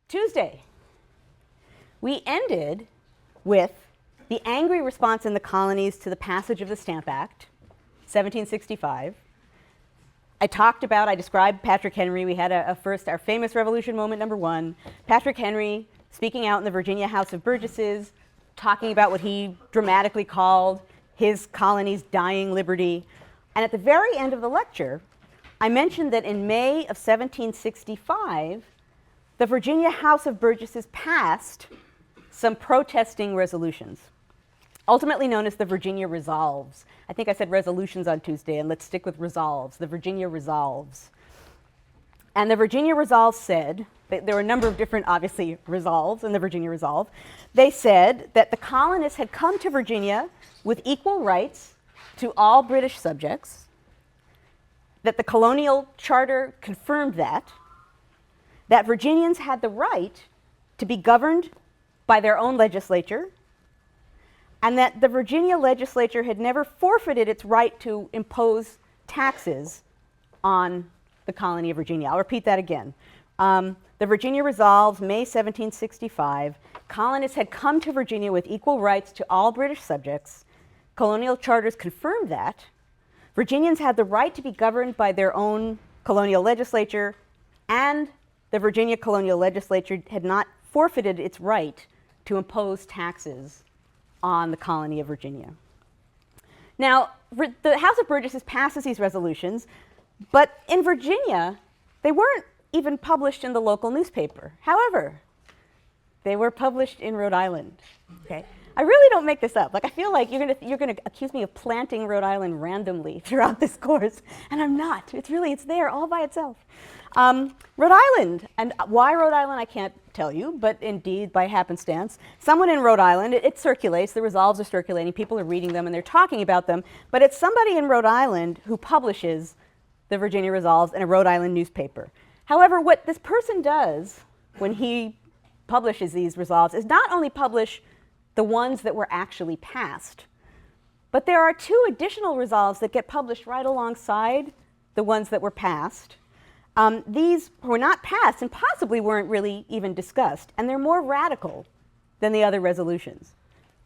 Tuesday, we ended with the angry response in the colonies to the passage of the Stamp Act, 1765. I described Patrick Henry. We had our famous revolution moment number one. Patrick Henry speaking out in the Virginia House of Burgesses, talking about what he dramatically called his colony's dying liberty. And at the very end of the lecture, I mentioned that in May of 1765, the Virginia House of Burgesses passed some protesting resolutions, ultimately known as the Virginia Resolves. I think I said resolutions on Tuesday, and let's stick with resolves, the Virginia Resolves. And the Virginia Resolves said, that there were a number of different, obviously, resolves in the Virginia Resolve. They said that the colonists had come to Virginia with equal rights to all British subjects, that the colonial charter confirmed that Virginians had the right to be governed by their own legislature, and that the Virginia legislature had never forfeited its right to impose taxes on the colony of Virginia. I'll repeat that again. The Virginia Resolves, May 1765, colonists had come to Virginia with equal rights to all British subjects. Colonial charters confirmed that. Virginians had the right to be governed by their own colonial legislature, and the Virginia colonial legislature had not forfeited its right to impose taxes on the colony of Virginia. Now, the House of Burgesses passes these resolutions, but in Virginia, they weren't even published in the local newspaper. However, they were published in Rhode Island. Okay? I really don't make this up. Like, I feel like you're gonna accuse me of planting Rhode Island randomly throughout this course, and I'm not. It's there all by itself. Rhode Island, and why Rhode Island I can't tell you, but indeed by happenstance, someone in Rhode Island, it circulates, the resolves are circulating, people are reading them and they're talking about them, but it's somebody in Rhode Island who publishes the Virginia Resolves in a Rhode Island newspaper. However, what this person does when he publishes these resolves is not only publish the ones that were actually passed, but there are two additional resolves that get published right alongside the ones that were passed. These were not passed and possibly weren't really even discussed, and they're more radical than the other resolutions.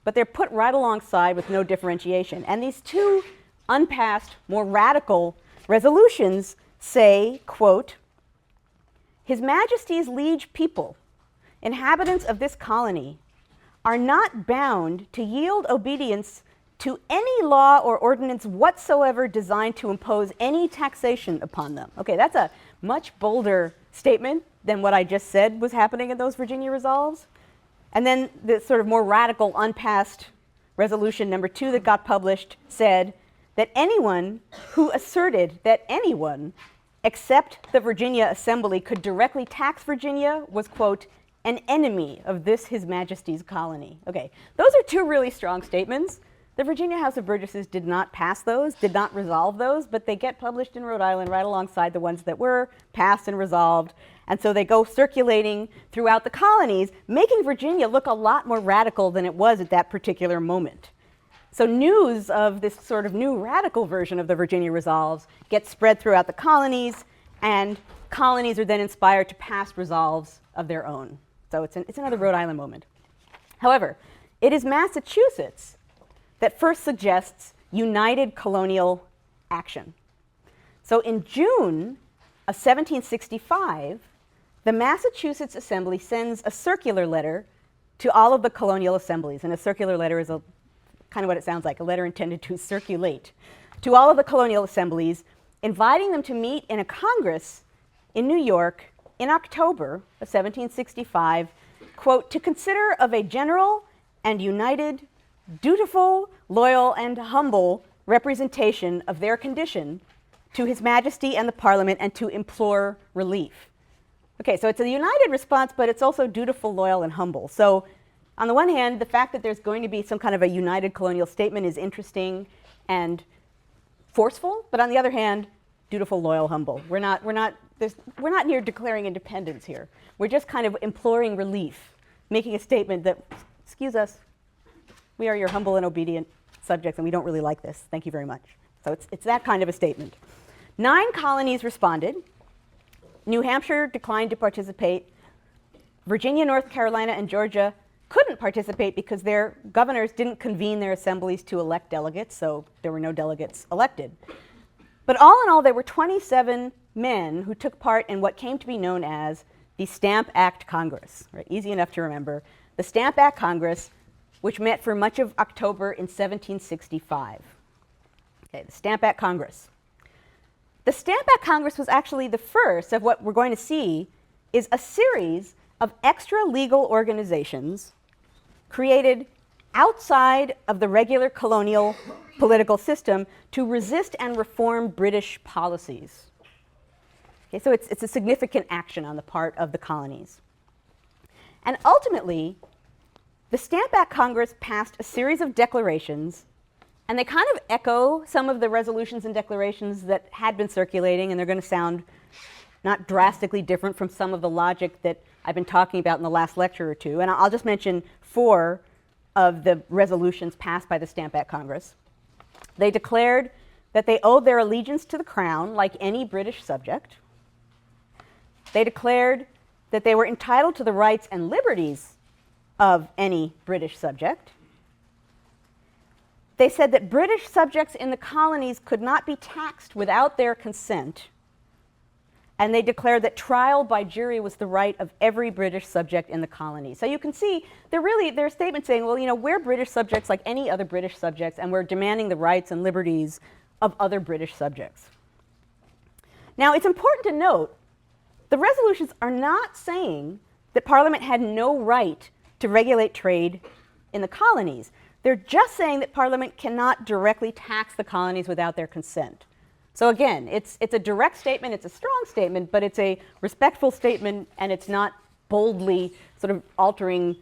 But they're put right alongside with no differentiation. And these two unpassed, more radical resolutions say, quote, "His Majesty's liege people, inhabitants of this colony, are not bound to yield obedience to any law or ordinance whatsoever designed to impose any taxation upon them." Okay, that's a much bolder statement than what I just said was happening in those Virginia Resolves. And then the sort of more radical, unpassed resolution number 2 that got published said that anyone who asserted that anyone except the Virginia Assembly could directly tax Virginia was, quote, "an enemy of this His Majesty's colony." Okay, those are two really strong statements. The Virginia House of Burgesses did not pass those, did not resolve those, but they get published in Rhode Island right alongside the ones that were passed and resolved. And so they go circulating throughout the colonies, making Virginia look a lot more radical than it was at that particular moment. So news of this sort of new radical version of the Virginia Resolves gets spread throughout the colonies, and colonies are then inspired to pass resolves of their own. So it's another Rhode Island moment. However, it is Massachusetts that first suggests united colonial action. So in June of 1765, the Massachusetts Assembly sends a circular letter to all of the colonial assemblies. And a circular letter is kind of what it sounds like, a letter intended to circulate to all of the colonial assemblies, inviting them to meet in a Congress in New York in October of 1765, quote, "to consider of a general and united, dutiful, loyal, and humble representation of their condition to His Majesty and the Parliament, and to implore relief." Okay, so it's a united response, but it's also dutiful, loyal, and humble. So on the one hand, the fact that there's going to be some kind of a united colonial statement is interesting and forceful, but on the other hand, dutiful, loyal, humble. We're not near declaring independence here. We're just kind of imploring relief, making a statement that, excuse us, we are your humble and obedient subjects, and we don't really like this. Thank you very much. So it's that kind of a statement. 9 colonies responded. New Hampshire declined to participate. Virginia, North Carolina, and Georgia couldn't participate because their governors didn't convene their assemblies to elect delegates, so there were no delegates elected. But all in all, there were 27 men who took part in what came to be known as the Stamp Act Congress, right? Easy enough to remember. The Stamp Act Congress, which met for much of October in 1765. Okay, the Stamp Act Congress. The Stamp Act Congress was actually the first of what we're going to see is a series of extra legal organizations created outside of the regular colonial political system to resist and reform British policies. Okay, so it's a significant action on the part of the colonies. And ultimately, the Stamp Act Congress passed a series of declarations, and they kind of echo some of the resolutions and declarations that had been circulating, and they're going to sound not drastically different from some of the logic that I've been talking about in the last lecture or two. And I'll just mention 4 of the resolutions passed by the Stamp Act Congress. They declared that they owed their allegiance to the crown like any British subject. They declared that they were entitled to the rights and liberties of any British subject. They said that British subjects in the colonies could not be taxed without their consent. And they declared that trial by jury was the right of every British subject in the colonies. So you can see they're statements saying, well, you know, we're British subjects like any other British subjects, and we're demanding the rights and liberties of other British subjects. Now, it's important to note the resolutions are not saying that Parliament had no right to regulate trade in the colonies. They're just saying that Parliament cannot directly tax the colonies without their consent. So again, it's a direct statement, it's a strong statement, but it's a respectful statement, and it's not boldly sort of altering,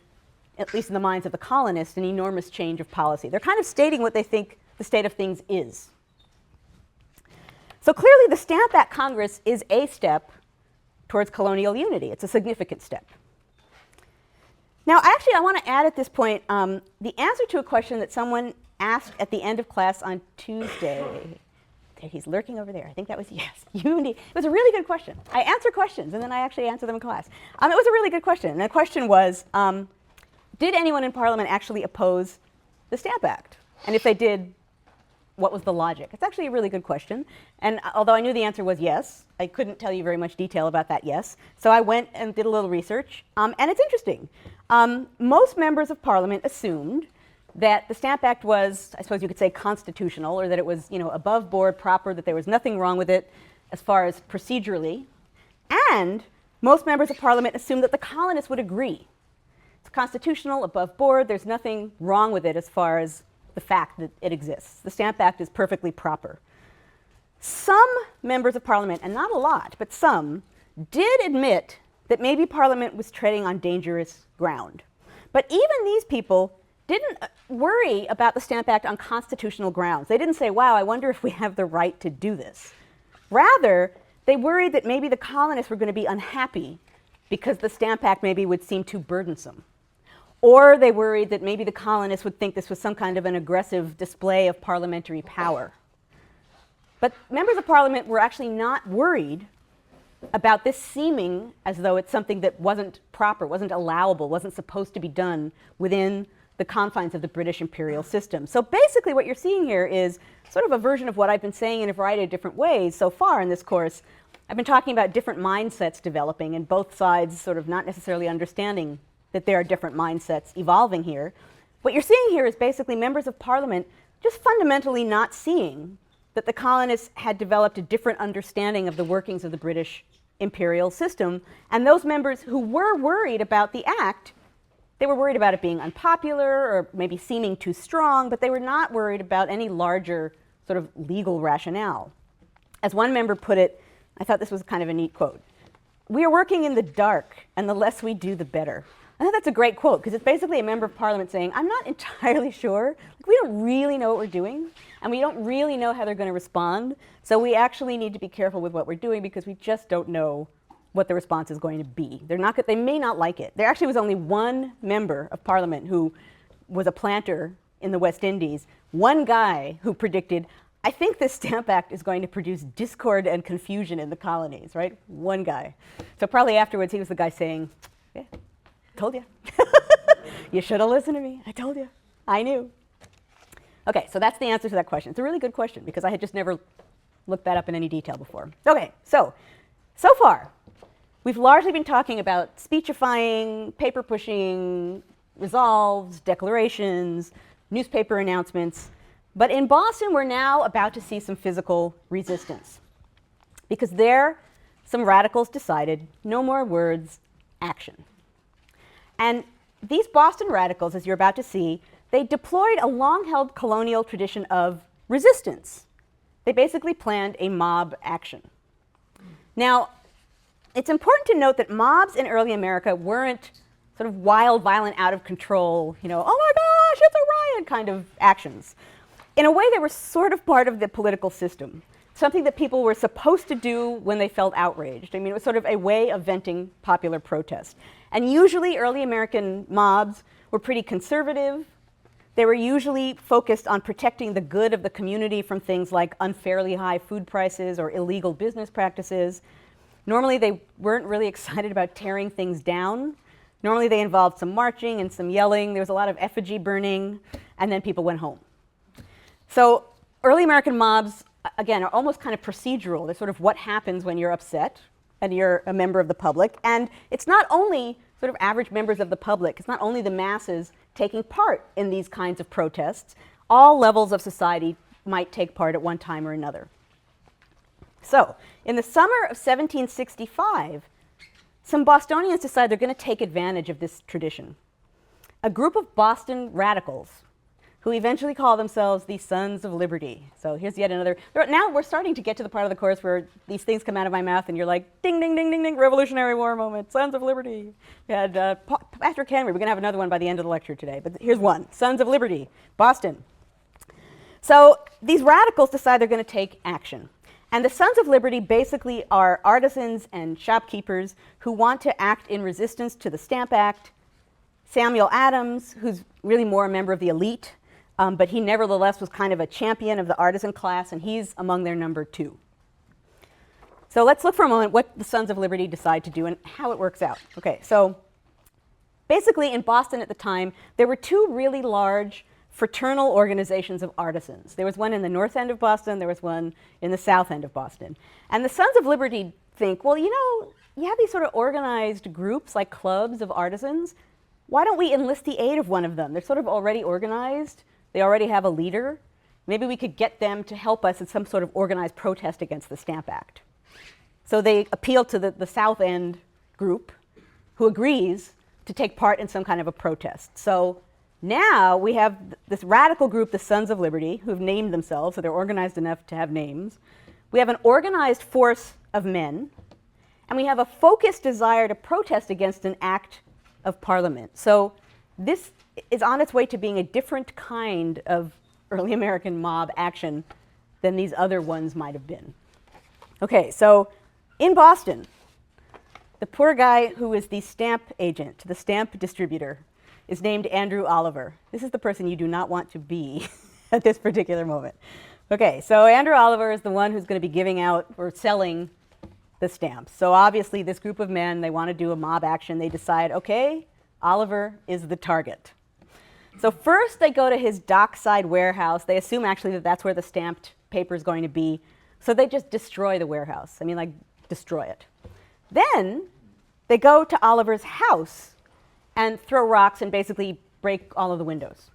at least in the minds of the colonists, an enormous change of policy. They're kind of stating what they think the state of things is. So clearly the Stamp Act Congress is a step towards colonial unity. It's a significant step. Now, actually, I want to add at this point the answer to a question that someone asked at the end of class on Tuesday. He's lurking over there. I think that was yes. It was a really good question. I answer questions, and then I actually answer them in class. It was a really good question. And the question was, did anyone in Parliament actually oppose the Stamp Act? And if they did, what was the logic? It's actually a really good question. And although I knew the answer was yes, I couldn't tell you very much detail about that yes. So I went and did a little research. And it's interesting. Most members of Parliament assumed that the Stamp Act was, I suppose you could say, constitutional, or that it was, you know, above board, proper, that there was nothing wrong with it as far as procedurally. And most members of Parliament assumed that the colonists would agree. It's constitutional, above board, there's nothing wrong with it as far as the fact that it exists. The Stamp Act is perfectly proper. Some members of Parliament, and not a lot, but some, did admit that maybe Parliament was treading on dangerous ground. But even these people didn't worry about the Stamp Act on constitutional grounds. They didn't say, wow, I wonder if we have the right to do this. Rather, they worried that maybe the colonists were going to be unhappy because the Stamp Act maybe would seem too burdensome. Or they worried that maybe the colonists would think this was some kind of an aggressive display of parliamentary power. But members of Parliament were actually not worried about this seeming as though it's something that wasn't proper, wasn't allowable, wasn't supposed to be done within the confines of the British imperial system. So basically what you're seeing here is sort of a version of what I've been saying in a variety of different ways so far in this course. I've been talking about different mindsets developing, and both sides sort of not necessarily understanding that there are different mindsets evolving here. What you're seeing here is basically members of Parliament just fundamentally not seeing that the colonists had developed a different understanding of the workings of the British imperial system, and those members who were worried about the act, they were worried about it being unpopular or maybe seeming too strong, but they were not worried about any larger sort of legal rationale. As one member put it, I thought this was kind of a neat quote, "We are working in the dark, and the less we do, the better." I think that's a great quote, because it's basically a member of Parliament saying, I'm not entirely sure. We don't really know what we're doing, and we don't really know how they're going to respond. So we actually need to be careful with what we're doing, because we just don't know what the response is going to be. They may not like it. There actually was only one member of Parliament who was a planter in the West Indies, one guy who predicted, I think this Stamp Act is going to produce discord and confusion in the colonies, right? One guy. So probably afterwards he was the guy saying, yeah, told you. You should have listened to me. I told you. I knew. Okay, so that's the answer to that question. It's a really good question because I had just never looked that up in any detail before. Okay, so far, we've largely been talking about speechifying, paper pushing, resolves, declarations, newspaper announcements. But in Boston, we're now about to see some physical resistance. Because there, some radicals decided no more words, action. And these Boston radicals, as you're about to see, they deployed a long-held colonial tradition of resistance. They basically planned a mob action. Now, it's important to note that mobs in early America weren't sort of wild, violent, out of control, oh my gosh, it's a riot kind of actions. In a way, they were sort of part of the political system, something that people were supposed to do when they felt outraged. I mean, it was sort of a way of venting popular protest. And usually, early American mobs were pretty conservative. They were usually focused on protecting the good of the community from things like unfairly high food prices or illegal business practices. Normally, they weren't really excited about tearing things down. Normally, they involved some marching and some yelling. There was a lot of effigy burning, and then people went home. So early American mobs, again, are almost kind of procedural. They're sort of what happens when you're upset and you're a member of the public. And it's not only sort of average members of the public. It's not only the masses taking part in these kinds of protests. All levels of society might take part at one time or another. So in the summer of 1765, some Bostonians decide they're going to take advantage of this tradition. A group of Boston radicals, who eventually call themselves the Sons of Liberty. So here's yet another. Now we're starting to get to the part of the course where these things come out of my mouth and you're like, ding, ding, ding, ding, ding, Revolutionary War moment, Sons of Liberty. We had Patrick Henry. We're going to have another one by the end of the lecture today. But here's one, Sons of Liberty, Boston. So these radicals decide they're going to take action. And the Sons of Liberty basically are artisans and shopkeepers who want to act in resistance to the Stamp Act. Samuel Adams, who's really more a member of the elite, but he nevertheless was kind of a champion of the artisan class, and he's among their number 2. So let's look for a moment what the Sons of Liberty decide to do and how it works out. Okay, so basically in Boston at the time, there were 2 really large fraternal organizations of artisans. There was one in the north end of Boston, there was one in the south end of Boston. And the Sons of Liberty think, well, you have these sort of organized groups like clubs of artisans. Why don't we enlist the aid of one of them? They're sort of already organized. They already have a leader. Maybe we could get them to help us in some sort of organized protest against the Stamp Act. So they appeal to the South End group, who agrees to take part in some kind of a protest. So now we have this radical group, the Sons of Liberty, who've named themselves, so they're organized enough to have names. We have an organized force of men, and we have a focused desire to protest against an act of Parliament. So this is on its way to being a different kind of early American mob action than these other ones might have been. Okay, so in Boston, the poor guy who is the stamp agent, the stamp distributor, is named Andrew Oliver. This is the person you do not want to be at this particular moment. Okay, so Andrew Oliver is the one who's going to be giving out or selling the stamps. So obviously this group of men, they want to do a mob action. They decide, okay, Oliver is the target. So first they go to his dockside warehouse. They assume actually that that's where the stamped paper is going to be. So they just destroy the warehouse. I mean, like, destroy it. Then they go to Oliver's house and throw rocks and basically break all of the windows.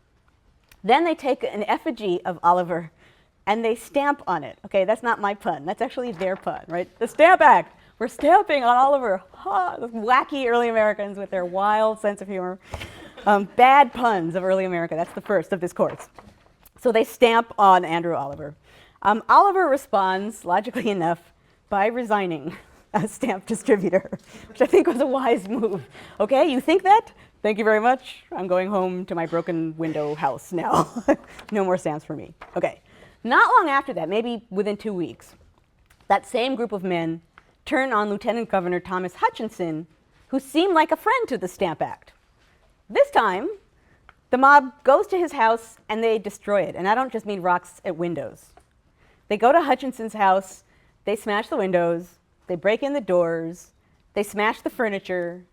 Then they take an effigy of Oliver and they stamp on it. Okay, that's not my pun. That's actually their pun, right? The Stamp Act. We're stamping on Oliver. Ha, those wacky early Americans with their wild sense of humor. Bad puns of early America. That's the first of this course. So they stamp on Andrew Oliver. Oliver responds, logically enough, by resigning as stamp distributor, which I think was a wise move. Okay, you think that? Thank you very much. I'm going home to my broken window house now. No more stamps for me. Okay. Not long after that, maybe within 2 weeks, that same group of men turn on Lieutenant Governor Thomas Hutchinson, who seemed like a friend to the Stamp Act. This time, the mob goes to his house and they destroy it. And I don't just mean rocks at windows. They go to Hutchinson's house, they smash the windows, they break in the doors, they smash the furniture,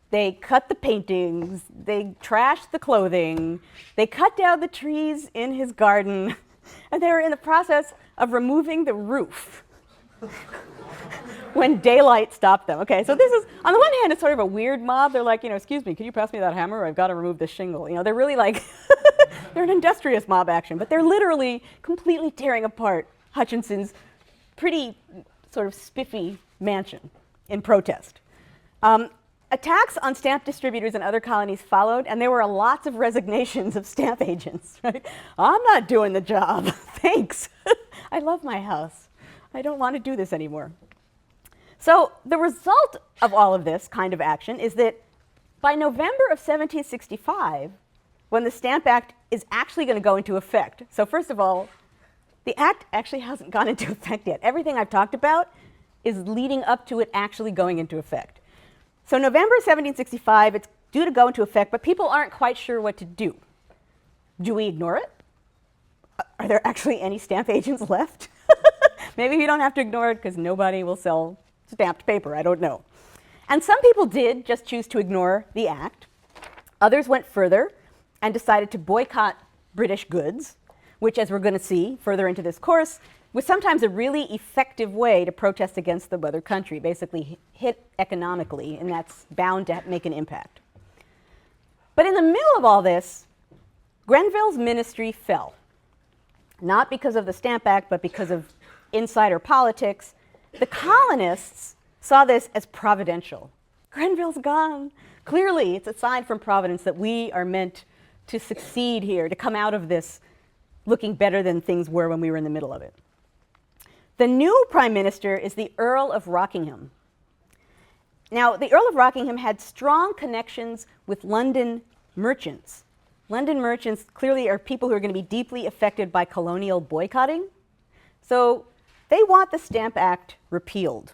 They cut the paintings, they trashed the clothing, they cut down the trees in his garden, and they were in the process of removing the roof when daylight stopped them. Okay, so this is, on the one hand, it's sort of a weird mob. They're like, excuse me, can you pass me that hammer? I've got to remove this shingle. They're really like, they're an industrious mob action, but they're literally completely tearing apart Hutchinson's pretty sort of spiffy mansion in protest. Attacks on stamp distributors in other colonies followed, and there were lots of resignations of stamp agents. Right? I'm not doing the job. Thanks. I love my house. I don't want to do this anymore. So the result of all of this kind of action is that by November of 1765, when the Stamp Act is actually going to go into effect, so first of all, the act actually hasn't gone into effect yet. Everything I've talked about is leading up to it actually going into effect. So November 1765, it's due to go into effect, but people aren't quite sure what to do. Do we ignore it? Are there actually any stamp agents left? Maybe we don't have to ignore it because nobody will sell stamped paper. I don't know. And some people did just choose to ignore the act. Others went further and decided to boycott British goods, which, as we're going to see further into this course, was sometimes a really effective way to protest against the mother country, basically hit economically, and that's bound to make an impact. But in the middle of all this, Grenville's ministry fell, not because of the Stamp Act, but because of insider politics. The colonists saw this as providential. Grenville's gone. Clearly, it's a sign from Providence that we are meant to succeed here, to come out of this looking better than things were when we were in the middle of it. The new prime minister is the Earl of Rockingham. Now, the Earl of Rockingham had strong connections with London merchants. London merchants clearly are people who are going to be deeply affected by colonial boycotting. So they want the Stamp Act repealed.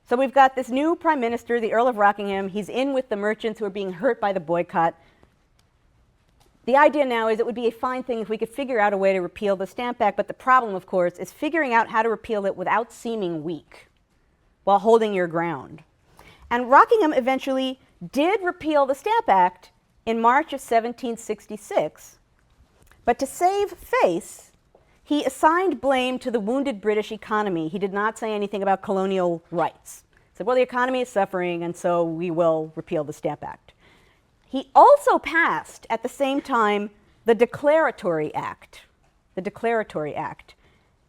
So we've got this new prime minister, the Earl of Rockingham. He's in with the merchants who are being hurt by the boycott. The idea now is it would be a fine thing if we could figure out a way to repeal the Stamp Act, but the problem, of course, is figuring out how to repeal it without seeming weak, while holding your ground. And Rockingham eventually did repeal the Stamp Act in March of 1766, but to save face, he assigned blame to the wounded British economy. He did not say anything about colonial rights. He said, well, the economy is suffering, and so we will repeal the Stamp Act. He also passed, at the same time, the Declaratory Act,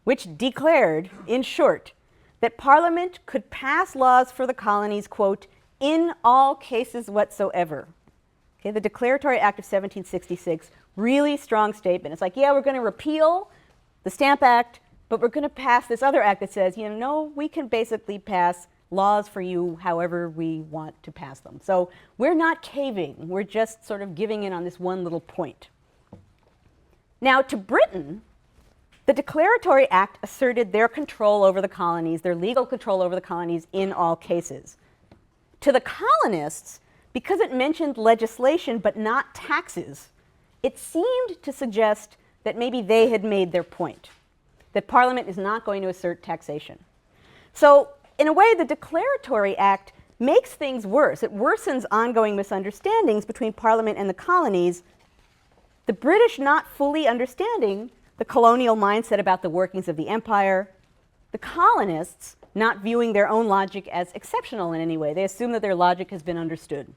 which declared, in short, that Parliament could pass laws for the colonies, quote, in all cases whatsoever. Okay, the Declaratory Act of 1766, really strong statement. It's like, yeah, we're going to repeal the Stamp Act, but we're going to pass this other act that says, no, we can basically pass laws for you however we want to pass them. So we're not caving. We're just sort of giving in on this one little point. Now, to Britain, the Declaratory Act asserted their control over the colonies, their legal control over the colonies in all cases. To the colonists, because it mentioned legislation but not taxes, it seemed to suggest that maybe they had made their point, that Parliament is not going to assert taxation. So in a way, the Declaratory Act makes things worse. It worsens ongoing misunderstandings between Parliament and the colonies, the British not fully understanding the colonial mindset about the workings of the empire, the colonists not viewing their own logic as exceptional in any way. They assume that their logic has been understood.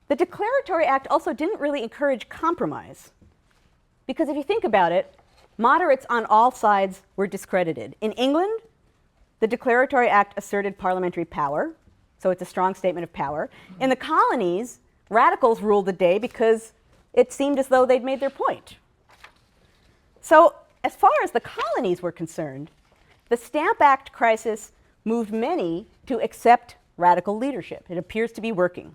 The Declaratory Act also didn't really encourage compromise, because if you think about it, moderates on all sides were discredited. In England, the Declaratory Act asserted parliamentary power, so it's a strong statement of power. In the colonies, radicals ruled the day because it seemed as though they'd made their point. So as far as the colonies were concerned, the Stamp Act crisis moved many to accept radical leadership. It appears to be working.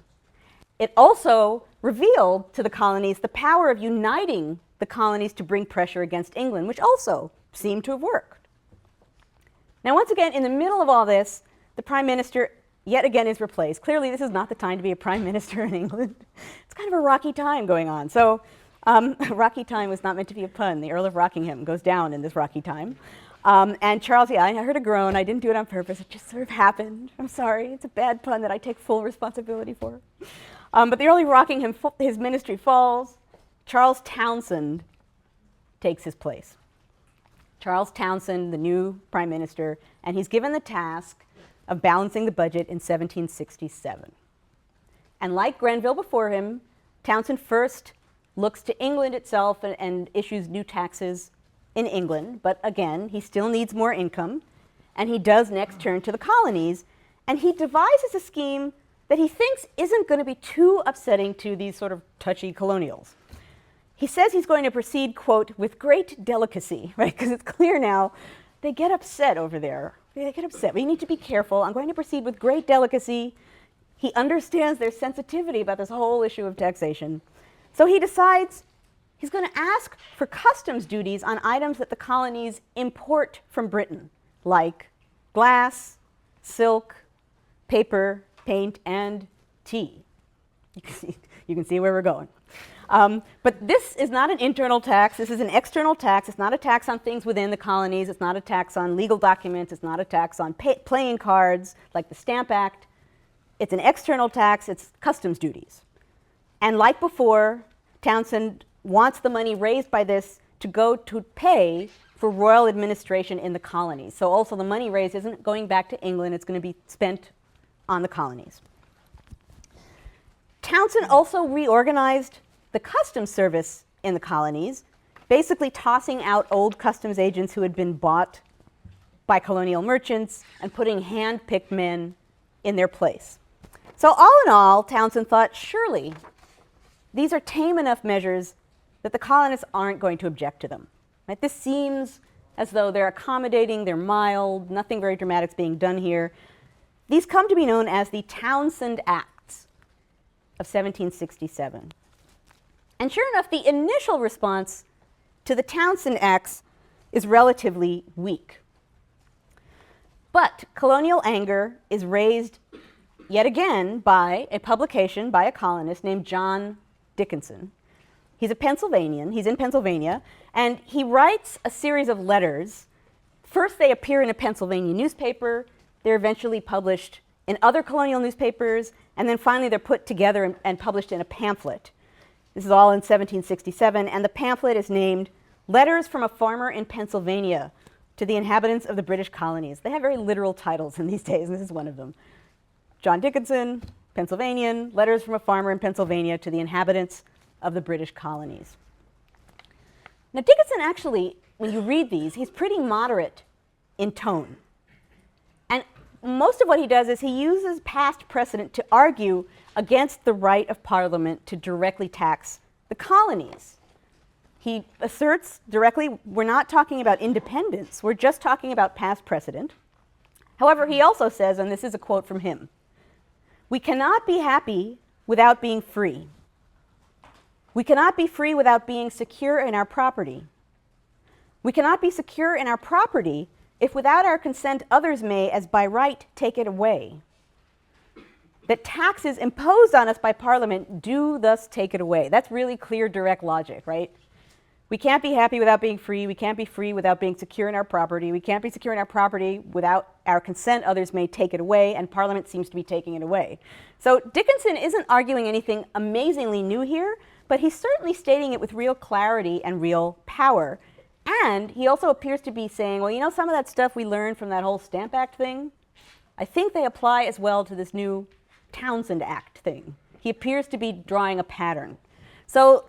It also revealed to the colonies the power of uniting the colonies to bring pressure against England, which also seemed to have worked. Now, once again, in the middle of all this, the prime minister yet again is replaced. Clearly, this is not the time to be a prime minister in England. It's kind of a rocky time going on. So rocky time was not meant to be a pun. The Earl of Rockingham goes down in this rocky time. And Charles, yeah, I heard a groan. I didn't do it on purpose. It just sort of happened. I'm sorry. It's a bad pun that I take full responsibility for. But the early Rockingham, his ministry falls. Charles Townshend takes his place. Charles Townshend, the new prime minister, and he's given the task of balancing the budget in 1767. And like Grenville before him, Townshend first looks to England itself and issues new taxes in England, but again, he still needs more income, and he does next turn to the colonies, and he devises a scheme that he thinks isn't going to be too upsetting to these sort of touchy colonials. He says he's going to proceed, quote, with great delicacy, right? Because it's clear now they get upset over there. They get upset. We need to be careful. I'm going to proceed with great delicacy. He understands their sensitivity about this whole issue of taxation. So he decides he's going to ask for customs duties on items that the colonies import from Britain, like glass, silk, paper, paint, and tea. You can see where we're going. But this is not an internal tax. This is an external tax. It's not a tax on things within the colonies. It's not a tax on legal documents. It's not a tax on playing cards like the Stamp Act. It's an external tax. It's customs duties. And like before, Townshend wants the money raised by this to go to pay for royal administration in the colonies. So also the money raised isn't going back to England. It's going to be spent on the colonies. Townshend also reorganized the customs service in the colonies, basically tossing out old customs agents who had been bought by colonial merchants and putting hand-picked men in their place. So all in all, Townshend thought, surely these are tame enough measures that the colonists aren't going to object to them. Right? This seems as though they're accommodating, they're mild, nothing very dramatic is being done here. These come to be known as the Townshend Acts of 1767. And sure enough, the initial response to the Townshend Acts is relatively weak. But colonial anger is raised yet again by a publication by a colonist named John Dickinson. He's a Pennsylvanian, he's in Pennsylvania, and he writes a series of letters. First they appear in a Pennsylvania newspaper, they're eventually published in other colonial newspapers, and then finally they're put together and published in a pamphlet. This is all in 1767, and the pamphlet is named Letters from a Farmer in Pennsylvania to the Inhabitants of the British Colonies. They have very literal titles in these days, and this is one of them. John Dickinson, Pennsylvanian, Letters from a Farmer in Pennsylvania to the Inhabitants of the British Colonies. Now Dickinson actually, when you read these, he's pretty moderate in tone. And most of what he does is he uses past precedent to argue against the right of Parliament to directly tax the colonies. He asserts directly, we're not talking about independence, we're just talking about past precedent. However, he also says, and this is a quote from him, "We cannot be happy without being free. We cannot be free without being secure in our property. We cannot be secure in our property if without our consent others may, as by right, take it away. That taxes imposed on us by Parliament do thus take it away." That's really clear, direct logic, right? We can't be happy without being free. We can't be free without being secure in our property. We can't be secure in our property without our consent. Others may take it away, and Parliament seems to be taking it away. So Dickinson isn't arguing anything amazingly new here, but he's certainly stating it with real clarity and real power. And he also appears to be saying, well, you know, some of that stuff we learned from that whole Stamp Act thing, I think they apply as well to this new Townshend Act thing. He appears to be drawing a pattern. So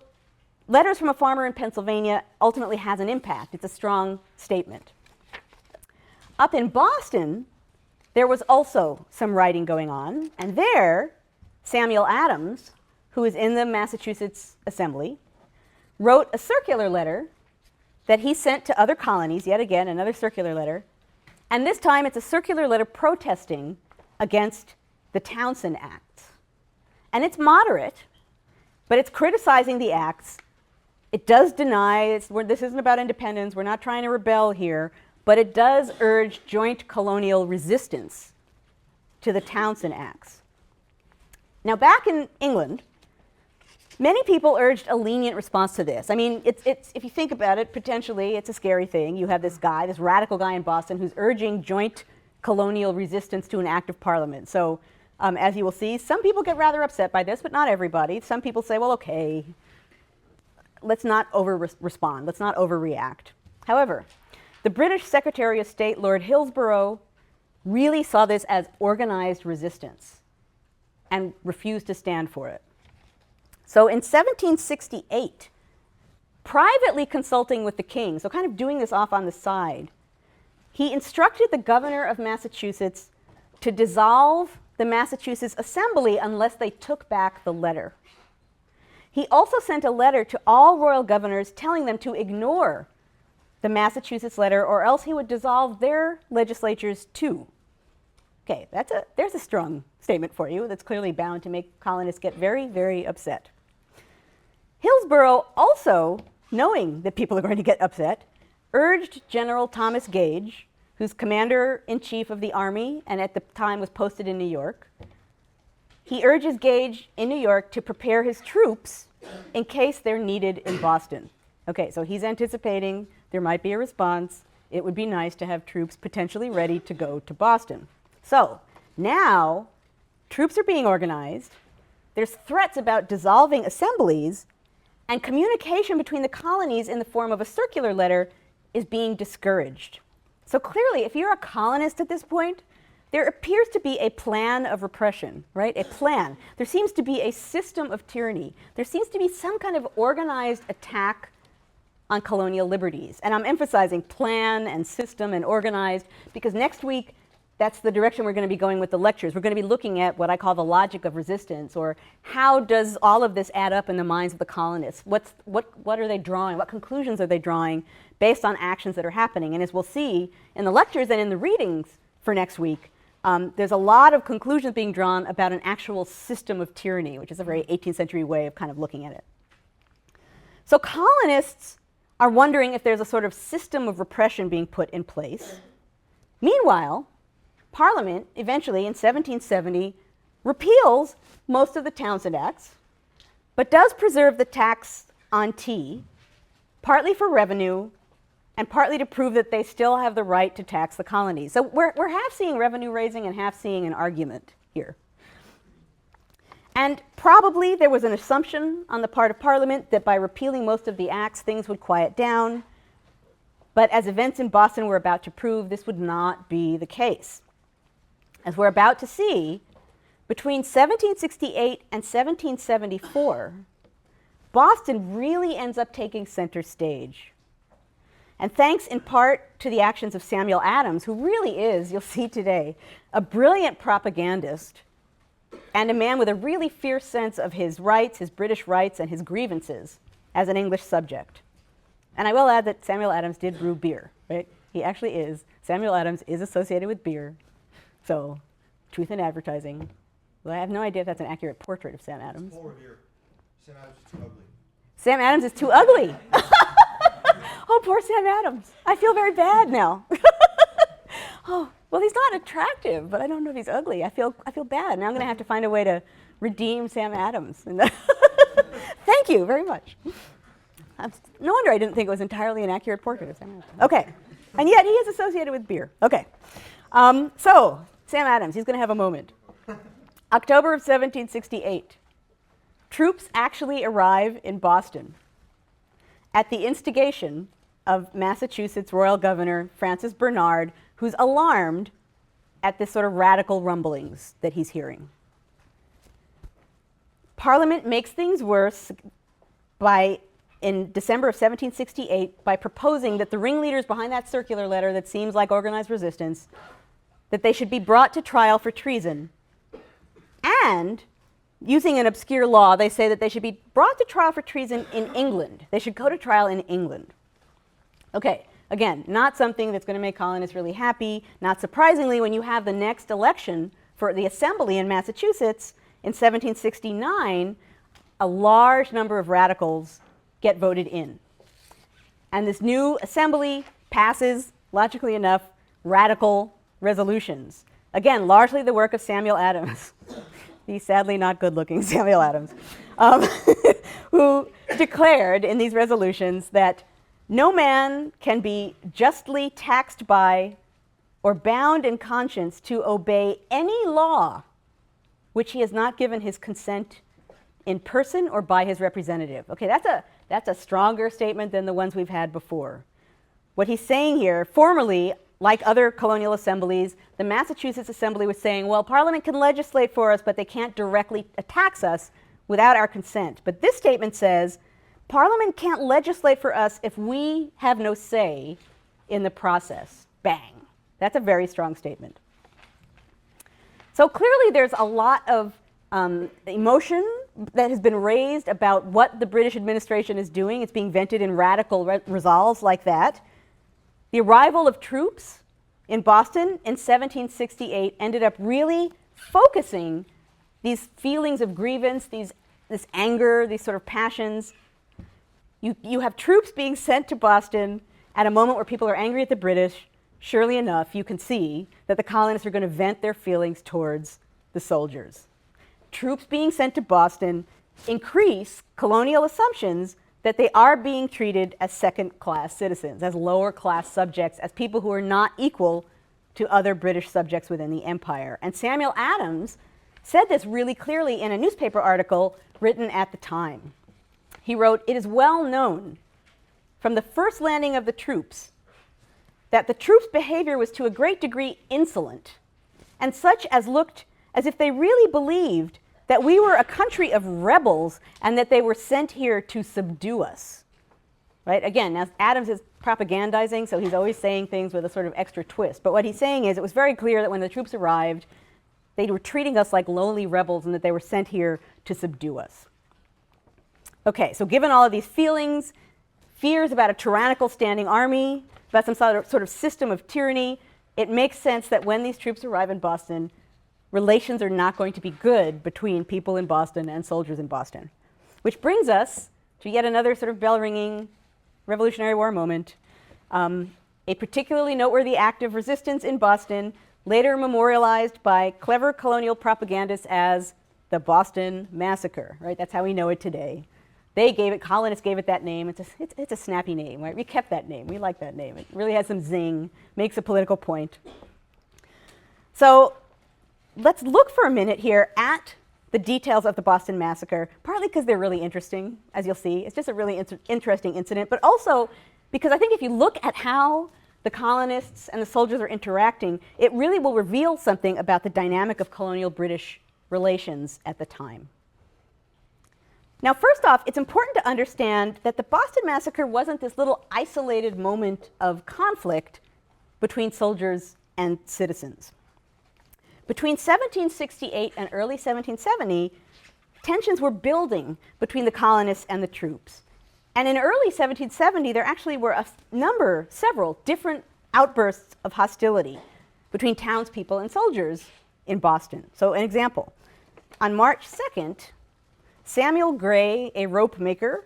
Letters from a Farmer in Pennsylvania ultimately has an impact. It's a strong statement. Up in Boston, there was also some writing going on, and there, Samuel Adams, who is in the Massachusetts Assembly, wrote a circular letter that he sent to other colonies, yet again, another circular letter, and this time it's a circular letter protesting against the Townshend Acts. And it's moderate, but it's criticizing the acts. It does deny, this isn't about independence, we're not trying to rebel here, but it does urge joint colonial resistance to the Townshend Acts. Now back in England, Many people urged a lenient response to this. I mean, if you think about it, potentially it's a scary thing. You have this guy, this radical guy in Boston who's urging joint colonial resistance to an act of parliament. So as you will see, some people get rather upset by this, but not everybody. Some people say, well, okay, let's not over-respond, let's not overreact. However, the British Secretary of State, Lord Hillsborough, really saw this as organized resistance and refused to stand for it. So in 1768, privately consulting with the king, so kind of doing this off on the side, he instructed the governor of Massachusetts to dissolve the Massachusetts Assembly unless they took back the letter. He also sent a letter to all royal governors telling them to ignore the Massachusetts letter or else he would dissolve their legislatures too. Okay, there's a strong statement for you that's clearly bound to make colonists get very, very upset. Hillsborough also, knowing that people are going to get upset, urged General Thomas Gage, who's commander-in-chief of the army and at the time was posted in New York. He urges Gage in New York to prepare his troops in case they're needed in Boston. Okay, so he's anticipating there might be a response. It would be nice to have troops potentially ready to go to Boston. So now troops are being organized. There's threats about dissolving assemblies, and communication between the colonies in the form of a circular letter is being discouraged. So clearly, if you're a colonist at this point, there appears to be a plan of repression, right? A plan. There seems to be a system of tyranny. There seems to be some kind of organized attack on colonial liberties. And I'm emphasizing plan and system and organized because next week, that's the direction we're going to be going with the lectures. We're going to be looking at what I call the logic of resistance, or how does all of this add up in the minds of the colonists? What are they drawing? What conclusions are they drawing based on actions that are happening? And as we'll see in the lectures and in the readings for next week, there's a lot of conclusions being drawn about an actual system of tyranny, which is a very 18th century way of kind of looking at it. So colonists are wondering if there's a sort of system of repression being put in place. Meanwhile, Parliament eventually in 1770 repeals most of the Townshend Acts, but does preserve the tax on tea, partly for revenue and partly to prove that they still have the right to tax the colonies. So we're half seeing revenue raising and half seeing an argument here. And probably there was an assumption on the part of Parliament that by repealing most of the acts, things would quiet down. But as events in Boston were about to prove, this would not be the case. As we're about to see, between 1768 and 1774, Boston really ends up taking center stage. And thanks in part to the actions of Samuel Adams, who really is, you'll see today, a brilliant propagandist and a man with a really fierce sense of his rights, his British rights, and his grievances as an English subject. And I will add that Samuel Adams did brew beer, right? He actually is. Samuel Adams is associated with beer. So, truth in advertising. Well, I have no idea if that's an accurate portrait of Sam Adams. Sam Adams is too ugly. Sam Adams is too ugly. Oh, poor Sam Adams. I feel very bad now. Oh, well, he's not attractive, but I don't know if he's ugly. I feel bad. Now I'm going to have to find a way to redeem Sam Adams. Thank you very much. No wonder I didn't think it was entirely an accurate portrait of Sam Adams. Okay. And yet he is associated with beer. Okay. So, Sam Adams, he's going to have a moment. October of 1768. Troops actually arrive in Boston at the instigation of Massachusetts Royal Governor Francis Bernard, who's alarmed at this sort of radical rumblings that he's hearing. Parliament makes things worse in December of 1768 by proposing that the ringleaders behind that circular letter that seems like organized resistance, that they should be brought to trial for treason. And using an obscure law, they say that they should be brought to trial for treason in England. They should go to trial in England. Okay, again, not something that's going to make colonists really happy. Not surprisingly, when you have the next election for the Assembly in Massachusetts in 1769, a large number of radicals get voted in. And this new Assembly passes, logically enough, radical resolutions. Again, largely the work of Samuel Adams. The sadly not good-looking Samuel Adams. who declared in these resolutions that no man can be justly taxed by or bound in conscience to obey any law which he has not given his consent in person or by his representative. Okay, that's a stronger statement than the ones we've had before. What he's saying here, formerly, like other colonial assemblies, the Massachusetts Assembly was saying, well, Parliament can legislate for us, but they can't directly tax us without our consent. But this statement says, Parliament can't legislate for us if we have no say in the process. Bang. That's a very strong statement. So clearly there's a lot of emotion that has been raised about what the British administration is doing. It's being vented in radical resolves like that. The arrival of troops in Boston in 1768 ended up really focusing these feelings of grievance, this anger, these sort of passions. You have troops being sent to Boston at a moment where people are angry at the British. Surely enough, you can see that the colonists are going to vent their feelings towards the soldiers. Troops being sent to Boston increase colonial assumptions that they are being treated as second-class citizens, as lower-class subjects, as people who are not equal to other British subjects within the empire. And Samuel Adams said this really clearly in a newspaper article written at the time. He wrote, "It is well known from the first landing of the troops that the troops' behavior was to a great degree insolent, and such as looked as if they really believed that we were a country of rebels and that they were sent here to subdue us." Right? Again, now Adams is propagandizing, so he's always saying things with a sort of extra twist. But what he's saying is it was very clear that when the troops arrived, they were treating us like lowly rebels and that they were sent here to subdue us. Okay, so given all of these feelings, fears about a tyrannical standing army, about some sort of system of tyranny, it makes sense that when these troops arrive in Boston, relations are not going to be good between people in Boston and soldiers in Boston. Which brings us to yet another sort of bell-ringing Revolutionary War moment. A particularly noteworthy act of resistance in Boston, later memorialized by clever colonial propagandists as the Boston Massacre, right? That's how we know it today. Colonists gave it that name. It's a snappy name, right? We kept that name. We like that name. It really has some zing, makes a political point. So let's look for a minute here at the details of the Boston Massacre, partly because they're really interesting, as you'll see. It's just a really interesting incident, but also because I think if you look at how the colonists and the soldiers are interacting, it really will reveal something about the dynamic of colonial British relations at the time. Now, first off, it's important to understand that the Boston Massacre wasn't this little isolated moment of conflict between soldiers and citizens. Between 1768 and early 1770, tensions were building between the colonists and the troops. And in early 1770, there actually were several different outbursts of hostility between townspeople and soldiers in Boston. So an example, on March 2nd, Samuel Gray, a rope maker,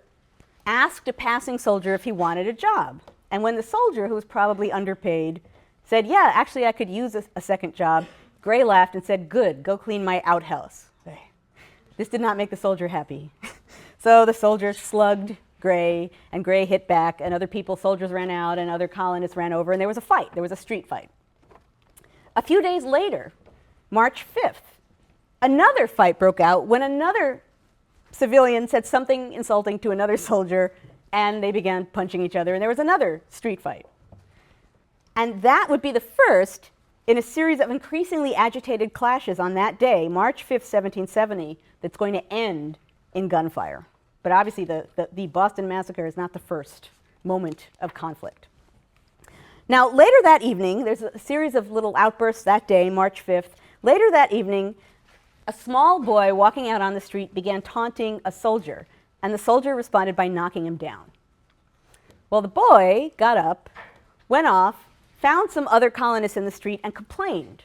asked a passing soldier if he wanted a job. And when the soldier, who was probably underpaid, said, "Yeah, actually I could use a second job," Gray laughed and said, "Good, go clean my outhouse." This did not make the soldier happy. So the soldier slugged Gray, and Gray hit back, and soldiers ran out, and other colonists ran over, and there was a fight. There was a street fight. A few days later, March 5th, another fight broke out when another civilian said something insulting to another soldier, and they began punching each other, and there was another street fight. And that would be the first in a series of increasingly agitated clashes on that day, March 5th, 1770, that's going to end in gunfire. But obviously the Boston Massacre is not the first moment of conflict. Now, later that evening, there's a series of little outbursts that day, March 5th. Later that evening, a small boy walking out on the street began taunting a soldier, and the soldier responded by knocking him down. Well, the boy got up, went off, found some other colonists in the street, and complained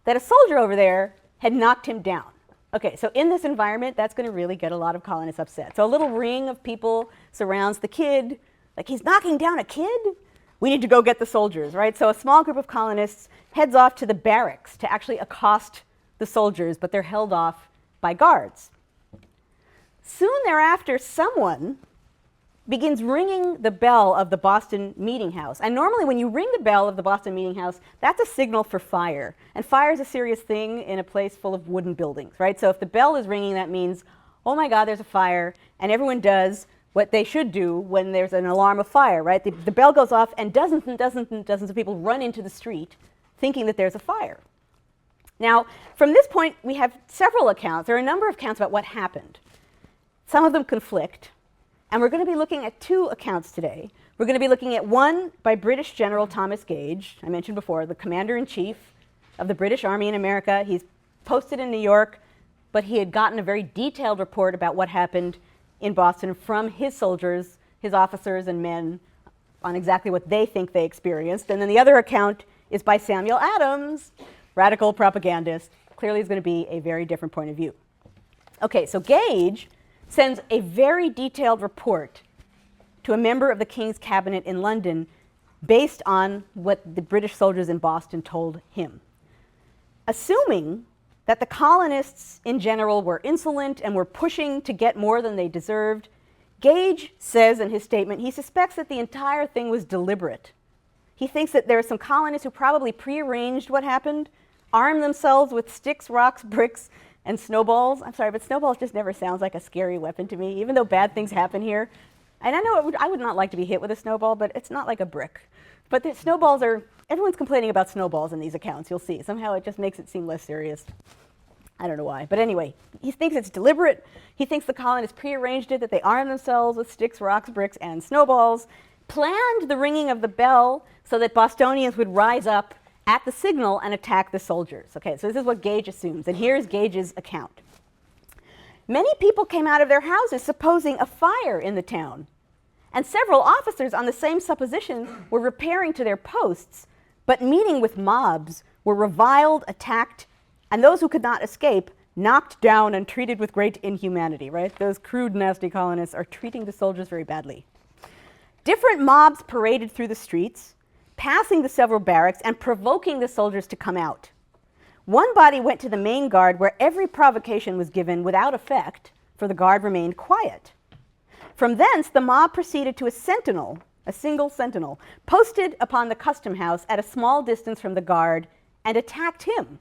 that a soldier over there had knocked him down. Okay, so in this environment, that's going to really get a lot of colonists upset. So a little ring of people surrounds the kid, like, he's knocking down a kid? We need to go get the soldiers, right? So a small group of colonists heads off to the barracks to actually accost the soldiers, but they're held off by guards. Soon thereafter, someone begins ringing the bell of the Boston Meeting House. And normally when you ring the bell of the Boston Meeting House, that's a signal for fire. And fire is a serious thing in a place full of wooden buildings, right? So if the bell is ringing, that means, oh my God, there's a fire. And everyone does what they should do when there's an alarm of fire, right? The bell goes off and dozens and dozens and dozens of people run into the street thinking that there's a fire. Now, from this point, we have several accounts. There are a number of accounts about what happened. Some of them conflict. And we're going to be looking at two accounts today. We're going to be looking at one by British General Thomas Gage, I mentioned before, the commander-in-chief of the British Army in America. He's posted in New York, but he had gotten a very detailed report about what happened in Boston from his soldiers, his officers and men, on exactly what they think they experienced. And then the other account is by Samuel Adams, radical propagandist. Clearly is going to be a very different point of view. Okay, so Gage sends a very detailed report to a member of the King's cabinet in London based on what the British soldiers in Boston told him. Assuming that the colonists in general were insolent and were pushing to get more than they deserved, Gage says in his statement he suspects that the entire thing was deliberate. He thinks that there are some colonists who probably prearranged what happened, armed themselves with sticks, rocks, bricks, and snowballs. I'm sorry, but snowballs just never sounds like a scary weapon to me, even though bad things happen here. And I know I would not like to be hit with a snowball, but it's not like a brick. But the snowballs are, everyone's complaining about snowballs in these accounts, you'll see. Somehow it just makes it seem less serious. I don't know why. But anyway, he thinks it's deliberate. He thinks the colonists prearranged it, that they armed themselves with sticks, rocks, bricks, and snowballs, planned the ringing of the bell so that Bostonians would rise up at the signal and attack the soldiers. Okay, so this is what Gage assumes, and here's Gage's account. Many people came out of their houses supposing a fire in the town, and several officers on the same supposition were repairing to their posts, but meeting with mobs were reviled, attacked, and those who could not escape knocked down and treated with great inhumanity, right? Those crude, nasty colonists are treating the soldiers very badly. Different mobs paraded through the streets, passing the several barracks and provoking the soldiers to come out. One body went to the main guard where every provocation was given without effect, for the guard remained quiet. From thence, the mob proceeded to a sentinel, a single sentinel, posted upon the custom house at a small distance from the guard, and attacked him.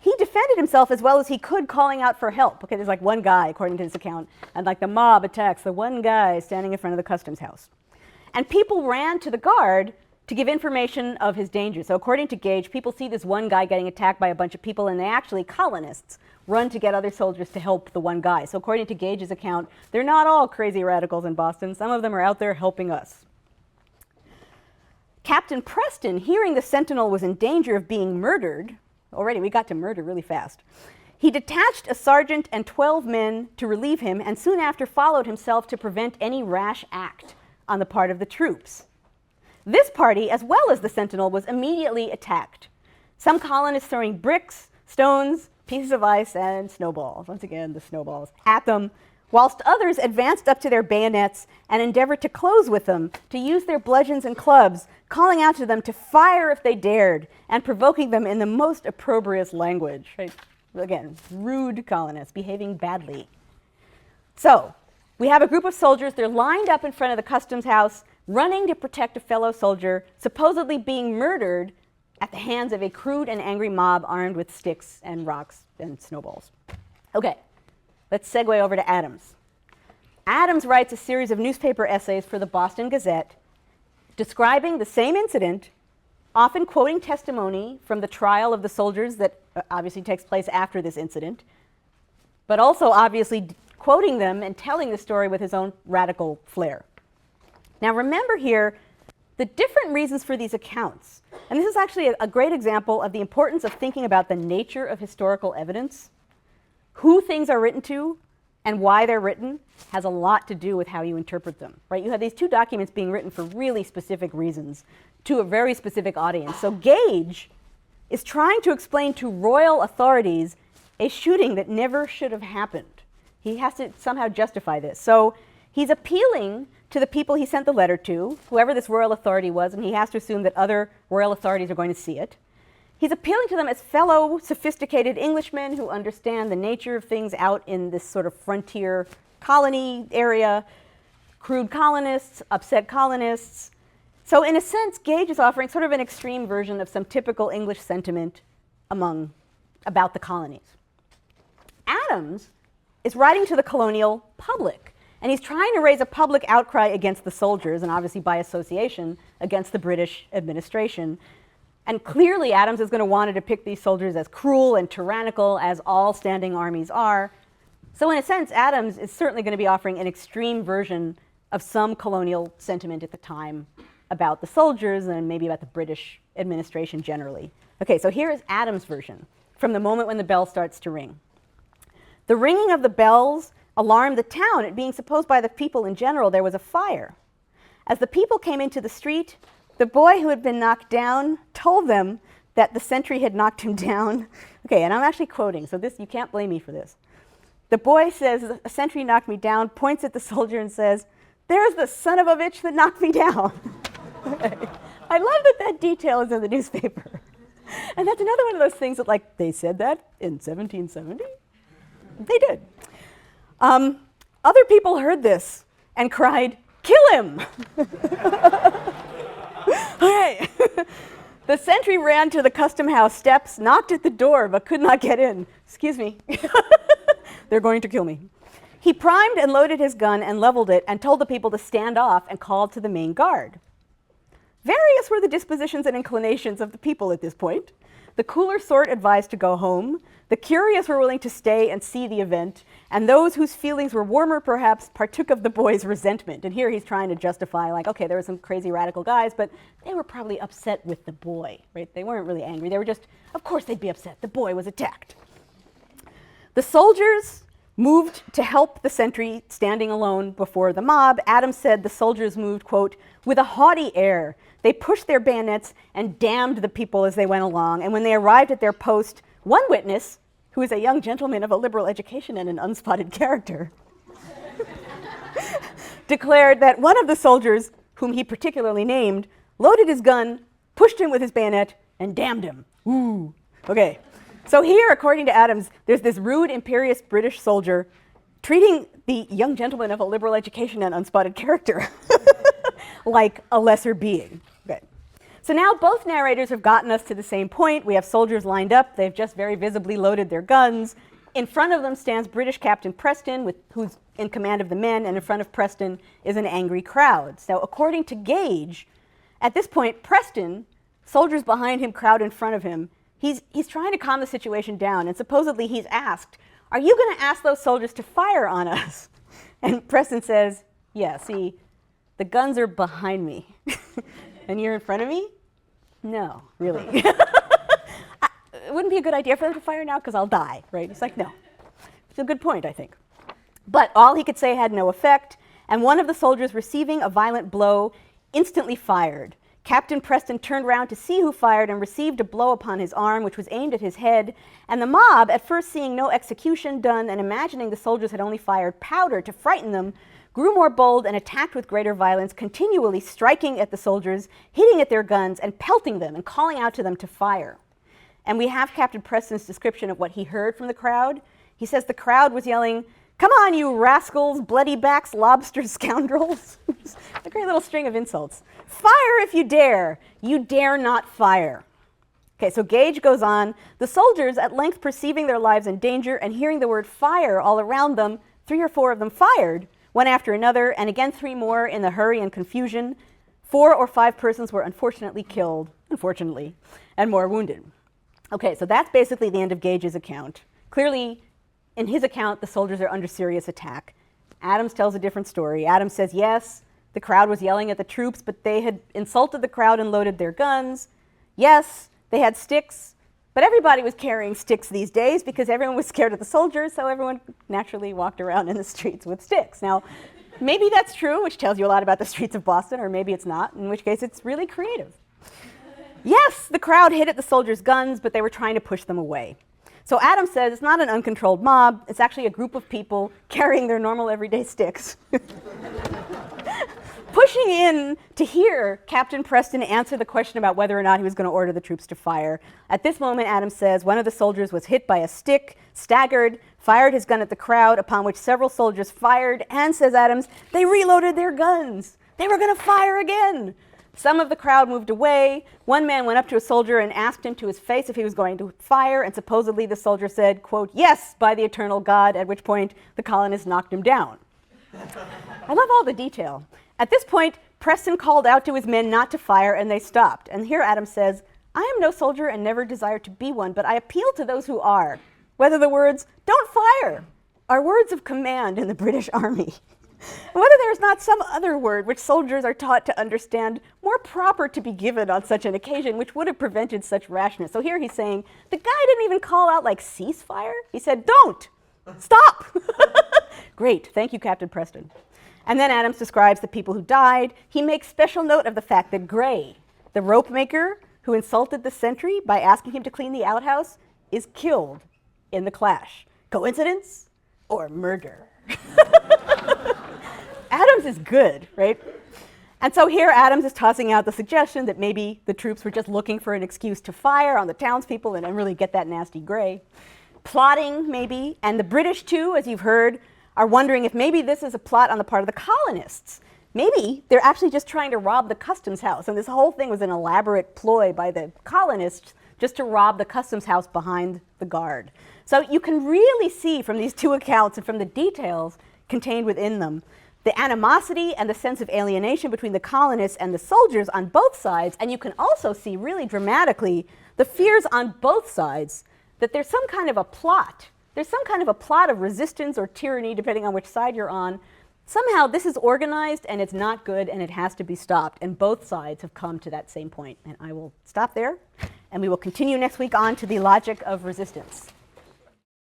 He defended himself as well as he could, calling out for help. Okay, there's like one guy, according to this account, and like the mob attacks the one guy standing in front of the customs house. And people ran to the guard to give information of his danger. So according to Gage, people see this one guy getting attacked by a bunch of people, and they actually, colonists, run to get other soldiers to help the one guy. So according to Gage's account, they're not all crazy radicals in Boston. Some of them are out there helping us. Captain Preston, hearing the sentinel was in danger of being murdered, already we got to murder really fast, he detached a sergeant and 12 men to relieve him, and soon after followed himself to prevent any rash act on the part of the troops. This party, as well as the sentinel, was immediately attacked. Some colonists throwing bricks, stones, pieces of ice, and snowballs, once again the snowballs, at them, whilst others advanced up to their bayonets and endeavored to close with them, to use their bludgeons and clubs, calling out to them to fire if they dared, and provoking them in the most opprobrious language. Right? Again, rude colonists behaving badly. So, we have a group of soldiers, they're lined up in front of the customs house, running to protect a fellow soldier, supposedly being murdered at the hands of a crude and angry mob armed with sticks and rocks and snowballs. Okay, let's segue over to Adams. Adams writes a series of newspaper essays for the Boston Gazette describing the same incident, often quoting testimony from the trial of the soldiers that obviously takes place after this incident, but also obviously quoting them and telling the story with his own radical flair. Now remember here the different reasons for these accounts. And this is actually a great example of the importance of thinking about the nature of historical evidence. Who things are written to and why they're written has a lot to do with how you interpret them, right? You have these two documents being written for really specific reasons to a very specific audience. So Gage is trying to explain to royal authorities a shooting that never should have happened. He has to somehow justify this. So he's appealing to the people he sent the letter to, whoever this royal authority was, and he has to assume that other royal authorities are going to see it. He's appealing to them as fellow sophisticated Englishmen who understand the nature of things out in this sort of frontier colony area, crude colonists, upset colonists. So in a sense, Gage is offering sort of an extreme version of some typical English sentiment about the colonies. Adams is writing to the colonial public, and he's trying to raise a public outcry against the soldiers, and obviously by association, against the British administration. And clearly Adams is going to want to depict these soldiers as cruel and tyrannical, as all standing armies are. So in a sense, Adams is certainly going to be offering an extreme version of some colonial sentiment at the time about the soldiers and maybe about the British administration generally. Okay, so here is Adams' version from the moment when the bell starts to ring. The ringing of the bells alarmed the town, it being supposed by the people in general there was a fire. As the people came into the street, the boy who had been knocked down told them that the sentry had knocked him down. Okay, and I'm actually quoting, so this, you can't blame me for this. The boy says, a sentry knocked me down, points at the soldier and says, "There's the son of a bitch that knocked me down." Okay. I love that that detail is in the newspaper. And that's another one of those things that, like, they said that in 1770? They did. Other people heard this and cried, "Kill him!" Okay. The sentry ran to the custom house steps, knocked at the door, but could not get in. Excuse me. They're going to kill me. He primed and loaded his gun and leveled it and told the people to stand off and called to the main guard. Various were the dispositions and inclinations of the people at this point. The cooler sort advised to go home. The curious were willing to stay and see the event, and those whose feelings were warmer perhaps partook of the boy's resentment. And here he's trying to justify, like, okay, there were some crazy radical guys, but they were probably upset with the boy, right? They weren't really angry. They were just, of course they'd be upset. The boy was attacked. The soldiers moved to help the sentry standing alone before the mob. Adams said the soldiers moved, quote, with a haughty air. They pushed their bayonets and damned the people as they went along. And when they arrived at their post, one witness, who is a young gentleman of a liberal education and an unspotted character, declared that one of the soldiers, whom he particularly named, loaded his gun, pushed him with his bayonet, and damned him. Ooh. Okay. So here, according to Adams, there's this rude, imperious British soldier treating the young gentleman of a liberal education and unspotted character like a lesser being. Okay. So now both narrators have gotten us to the same point. We have soldiers lined up. They've just very visibly loaded their guns. In front of them stands British Captain Preston, who's in command of the men, and in front of Preston is an angry crowd. So according to Gage, at this point, Preston, soldiers behind him crowd in front of him, he's trying to calm the situation down, and supposedly he's asked, "Are you going to ask those soldiers to fire on us?" And Preston says, "Yeah, see, the guns are behind me." "And you're in front of me?" "No, really." It wouldn't be a good idea for them to fire now because I'll die, right? He's like, no. It's a good point, I think. But all he could say had no effect, and one of the soldiers receiving a violent blow instantly fired. Captain Preston turned round to see who fired and received a blow upon his arm, which was aimed at his head. And the mob, at first seeing no execution done and imagining the soldiers had only fired powder to frighten them, grew more bold and attacked with greater violence, continually striking at the soldiers, hitting at their guns, and pelting them and calling out to them to fire. And we have Captain Preston's description of what he heard from the crowd. He says the crowd was yelling, "Come on, you rascals, bloody backs, lobsters, scoundrels." A great little string of insults. "Fire if you dare. You dare not fire." Okay, so Gage goes on. The soldiers, at length perceiving their lives in danger and hearing the word fire all around them, 3 or 4 of them fired, one after another, and again 3 more in the hurry and confusion. 4 or 5 persons were unfortunately killed, and more wounded. Okay, so that's basically the end of Gage's account. Clearly, in his account, the soldiers are under serious attack. Adams tells a different story. Adams says, yes, the crowd was yelling at the troops, but they had insulted the crowd and loaded their guns. Yes, they had sticks, but everybody was carrying sticks these days because everyone was scared of the soldiers, so everyone naturally walked around in the streets with sticks. Now, maybe that's true, which tells you a lot about the streets of Boston, or maybe it's not, in which case it's really creative. Yes, the crowd hit at the soldiers' guns, but they were trying to push them away. So Adams says it's not an uncontrolled mob, it's actually a group of people carrying their normal everyday sticks. Pushing in to hear Captain Preston answer the question about whether or not he was going to order the troops to fire. At this moment, Adams says, one of the soldiers was hit by a stick, staggered, fired his gun at the crowd, upon which several soldiers fired, and, says Adams, they reloaded their guns. They were going to fire again. Some of the crowd moved away. One man went up to a soldier and asked him to his face if he was going to fire, and supposedly the soldier said, quote, yes, by the eternal God, at which point the colonists knocked him down. I love all the detail. At this point, Preston called out to his men not to fire, and they stopped. And here Adams says, I am no soldier and never desire to be one, but I appeal to those who are, whether the words, don't fire, are words of command in the British Army, and whether there is not some other word which soldiers are taught to understand more proper to be given on such an occasion, which would have prevented such rashness. So here he's saying, the guy didn't even call out like ceasefire. He said, don't, stop. Great, thank you, Captain Preston. And then Adams describes the people who died. He makes special note of the fact that Gray, the rope maker who insulted the sentry by asking him to clean the outhouse, is killed in the clash. Coincidence or murder? Adams is good, right? And so here Adams is tossing out the suggestion that maybe the troops were just looking for an excuse to fire on the townspeople and really get that nasty Gray. Plotting, maybe, and the British too, as you've heard, are wondering if maybe this is a plot on the part of the colonists. Maybe they're actually just trying to rob the customs house, and this whole thing was an elaborate ploy by the colonists just to rob the customs house behind the guard. So you can really see from these two accounts and from the details contained within them the animosity and the sense of alienation between the colonists and the soldiers on both sides, and you can also see really dramatically the fears on both sides that there's some kind of a plot. There's some kind of a plot of resistance or tyranny, depending on which side you're on. Somehow this is organized and it's not good and it has to be stopped, and both sides have come to that same point. And I will stop there, and we will continue next week on to the logic of resistance.